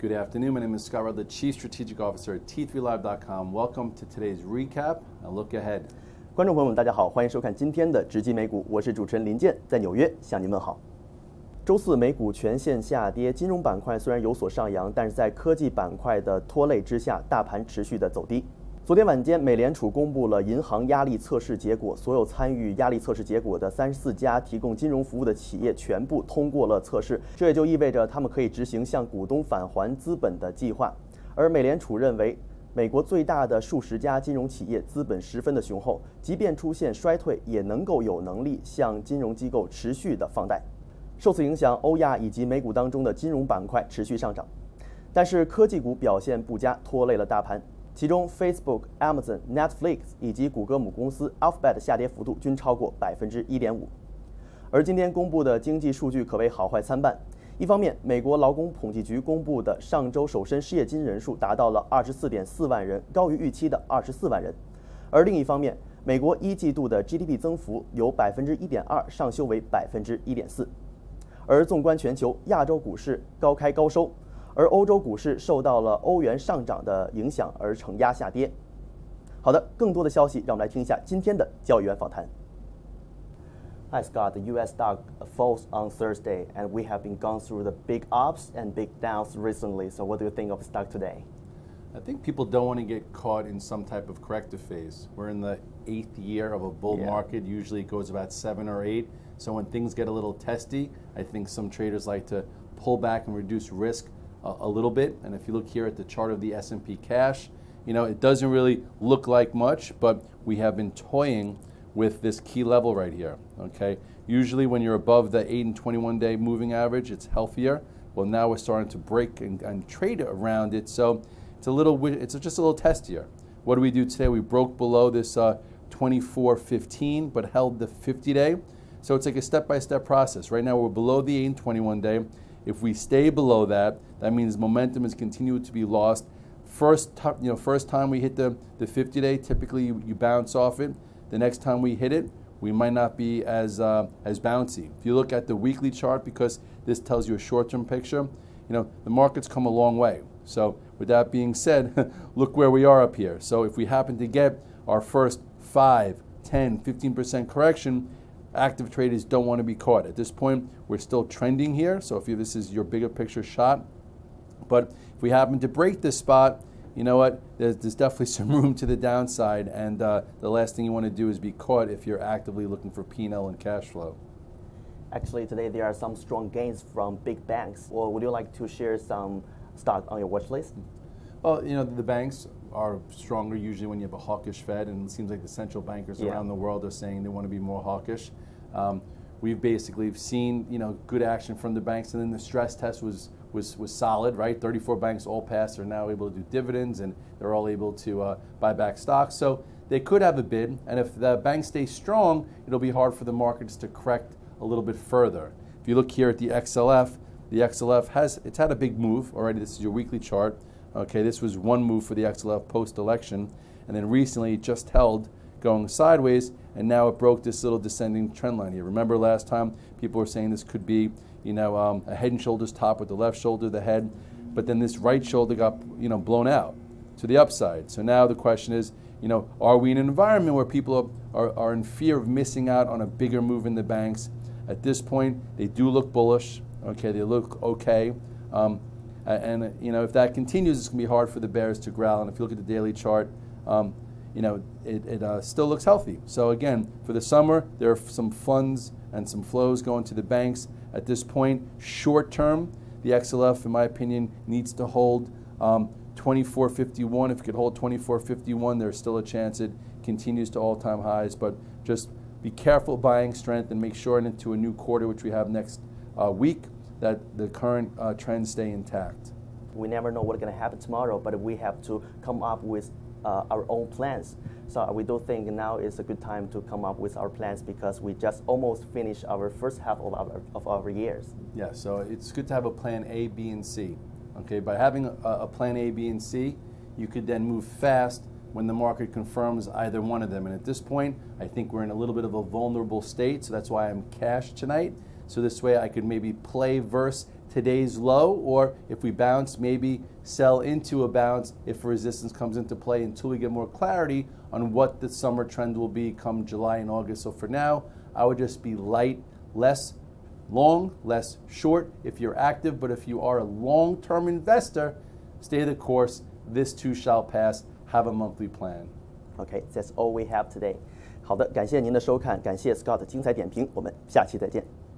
Good afternoon. My name is Scott Rudd, the Chief Strategic Officer at T3Live.com. Welcome to today's recap. A look ahead. 观众朋友们，大家好，欢迎收看今天的直击美股，我是主持人林健，在纽约向您问好。周四美股全线下跌，金融板块虽然有所上扬，但是在科技板块的拖累之下，大盘持续的走低。昨天晚间，美联储公布了银行压力测试结果，所有参与压力测试结果的34家提供金融服务的企业全部通过了测试，这也就意味着他们可以执行向股东返还资本的计划。而美联储认为，美国最大的数十家金融企业资本十分的雄厚，即便出现衰退，也能够有能力向金融机构持续的放贷。受此影响，欧亚以及美股当中的金融板块持续上涨，但是科技股表现不佳，拖累了大盘。其中 Facebook、Amazon、Netflix 以及谷歌母公司 Alphabet 下跌幅度均超过1.5%。而今天公布的经济数据可谓好坏参半。一方面，美国劳工统计局公布的上周首申失业金人数达到了24.4万人，高于预期的24万人。而另一方面，美国一季度的 GDP 增幅由1.2%上修为1.4%。而纵观全球，亚洲股市高开高收。而欧洲股市受到了欧元上涨的影响而承压下跌。好的，更多的消息，让我们来听一下今天的交易员访谈。Hi Scott, the U.S. stock falls on Thursday, and we have been gone through the big ups and big downs recently. So, what do you think of the stock today? I think people don't want to get caught in some type of corrective phase. We're in the 8th year of a bull market. Usually it goes about 7 or 8. So when things get a little testy, I think some traders like to pull back and reduce risk a little bit. And if you look here at the chart of the S&P cash, you know, it doesn't really look like much, but we have been toying with this key level right here, okay? Usually when you're above the 8 and 21 day moving average, it's healthier. Well, now we're starting to break and trade around it, so it's just a little testier. What do we do today? We broke below this 24.15, but held the 50 day. So it's like a step-by-step process. Right now we're below the 8 and 21 day. If we stay below that, that means momentum is continuing to be lost. First time we hit the 50 day, typically you bounce off it. The next time we hit it, we might not be as bouncy. If you look at the weekly chart, because this tells you a short-term picture, you know, the market's come a long way. So with that being said, look where we are up here. So if we happen to get our first 5, 10, 15% correction, active traders don't want to be caught. At this point, we're still trending here. So if this is your bigger picture shot, but if we happen to break this spot, you know what? There's definitely some room to the downside, and the last thing you want to do is be caught if you're actively looking for P&L and cash flow. Actually, today there are some strong gains from big banks. Well, would you like to share some stock on your watch list? Well, you know, the banks are stronger usually when you have a hawkish Fed, and it seems like the central bankers around the world are saying they want to be more hawkish. We've basically seen, you know, good action from the banks, and then the stress test was solid, right? 34 banks all passed, are now able to do dividends, and they're all able to buy back stocks. So they could have a bid, and if the banks stay strong, it'll be hard for the markets to correct a little bit further. If you look here at the XLF it's had a big move already. This is your weekly chart. Okay, this was one move for the XLF post-election, and then recently it just held going sideways, and now it broke this little descending trend line here. Remember last time people were saying this could be, you know, a head and shoulders top with the left shoulder, the head, but then this right shoulder got, you know, blown out to the upside. So now the question is, you know, are we in an environment where people are in fear of missing out on a bigger move in the banks? At this point, they do look bullish. Okay, they look okay. And you know, if that continues, it's going to be hard for the bears to growl. And if you look at the daily chart, you know, it still looks healthy. So again, for the summer, there are some funds and some flows going to the banks. At this point, short term, the XLF, in my opinion, needs to hold 24.51. If it could hold 24.51, there's still a chance it continues to all-time highs. But just be careful buying strength and make sure into a new quarter, which we have next week, that the current trends stay intact. We never know what's going to happen tomorrow, but we have to come up with our own plans. So we do think now is a good time to come up with our plans because we just almost finished our first half of our years. Yeah, so it's good to have a plan A, B, and C. Okay, by having a plan A, B, and C, you could then move fast when the market confirms either one of them. And at this point, I think we're in a little bit of a vulnerable state, so that's why I'm cash tonight. So this way I could maybe play versus today's low, or if we bounce, maybe sell into a bounce if resistance comes into play until we get more clarity on what the summer trend will be come July and August. So for now, I would just be light, less long, less short if you're active, but if you are a long-term investor, stay the course. This too shall pass. Have a monthly plan. Okay, that's all we have today.好的，感谢您的收看，感谢 Scott 精彩点评，我们下期再见。